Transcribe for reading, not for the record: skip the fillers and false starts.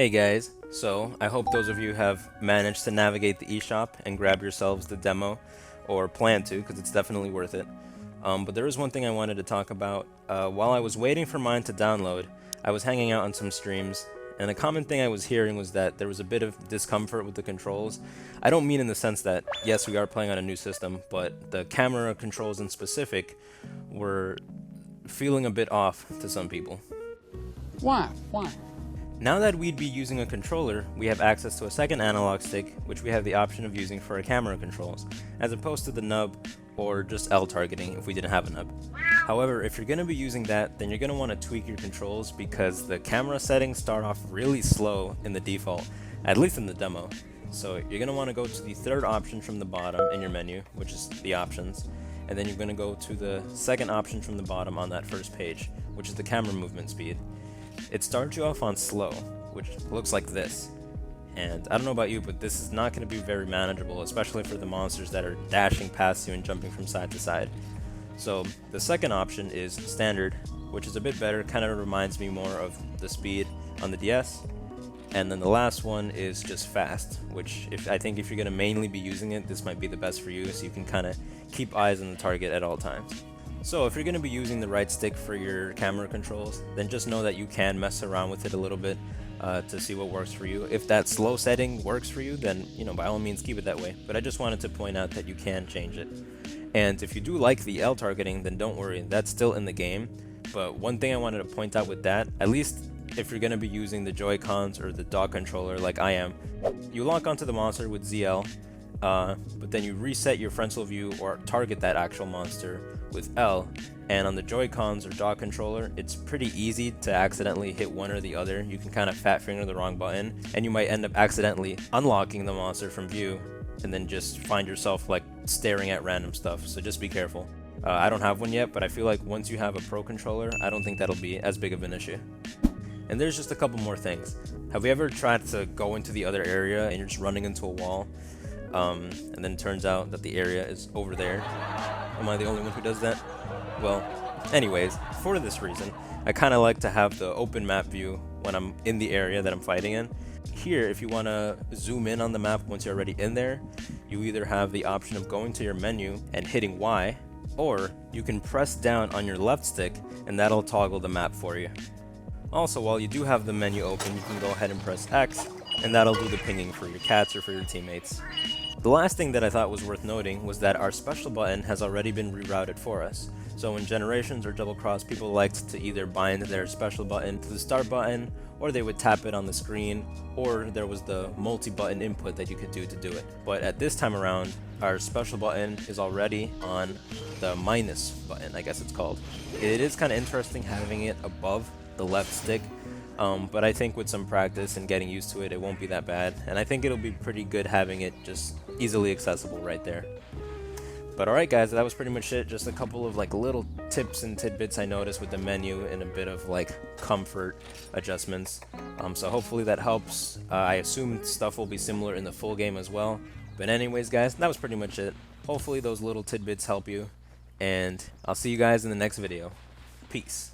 Hey guys, so I hope those of you have managed to navigate the eShop and grab yourselves the demo, or plan to, because it's definitely worth it. But there is one thing I wanted to talk about. While I was waiting for mine to download, I was hanging out on some streams, and a common thing I was hearing was that there was a bit of discomfort with the controls. I don't mean in the sense that, yes, we are playing on a new system, but the camera controls in specific were feeling a bit off to some people. Why? Why? Now that we'd be using a controller, we have access to a second analog stick, which we have the option of using for our camera controls, as opposed to the nub or just L targeting if we didn't have a nub. However, if you're going to be using that, then you're going to want to tweak your controls because the camera settings start off really slow in the default, at least in the demo. So you're going to want to go to the third option from the bottom in your menu, which is the options, and then you're going to go to the second option from the bottom on that first page, which is the camera movement speed. It starts you off on slow, which looks like this. And I don't know about you, but this is not going to be very manageable, especially for the monsters that are dashing past you and jumping from side to side. So the second option is standard, which is a bit better, kind of reminds me more of the speed on the DS. And then the last one is just fast, which I think if you're going to mainly be using it, this might be the best for you, so you can kind of keep eyes on the target at all times. So if you're going to be using the right stick for your camera controls, then just know that you can mess around with it a little bit to see what works for you. If that slow setting works for you, then by all means keep it that way. But I just wanted to point out that you can change it. And if you do like the L targeting, then don't worry, that's still in the game. But one thing I wanted to point out with that, at least if you're going to be using the Joy-Cons or the dock controller like I am, you lock onto the monster with ZL, but then you reset your frontal view or target that actual monster with L, and on the Joy-Cons or dock controller, it's pretty easy to accidentally hit one or the other. You can kind of fat finger the wrong button, and you might end up accidentally unlocking the monster from view, and then just find yourself like staring at random stuff, so just be careful. I don't have one yet, but I feel like once you have a Pro controller, I don't think that'll be as big of an issue. And there's just a couple more things. Have we ever tried to go into the other area and you're just running into a wall, and then it turns out that the area is over there? Am I the only one who does that? Well, anyways, for this reason, I kind of like to have the open map view when I'm in the area that I'm fighting in. Here, if you want to zoom in on the map once you're already in there, you either have the option of going to your menu and hitting Y, or you can press down on your left stick and that'll toggle the map for you. Also, while you do have the menu open, you can go ahead and press X, and that'll do the pinging for your cats or for your teammates. The last thing that I thought was worth noting was that our special button has already been rerouted for us. So in Generations or Double Cross, people liked to either bind their special button to the start button, or they would tap it on the screen, or there was the multi-button input that you could do to do it. But at this time around, our special button is already on the minus button, I guess it's called. It is kind of interesting having it above the left stick, but I think with some practice and getting used to it, it won't be that bad, and I think it'll be pretty good having it just easily accessible right there. But alright guys, that was pretty much it. Just a couple of like little tips and tidbits I noticed with the menu and a bit of like comfort adjustments. So hopefully that helps. I assume stuff will be similar in the full game as well. But anyways guys, that was pretty much it. Hopefully those little tidbits help you, and I'll see you guys in the next video. Peace.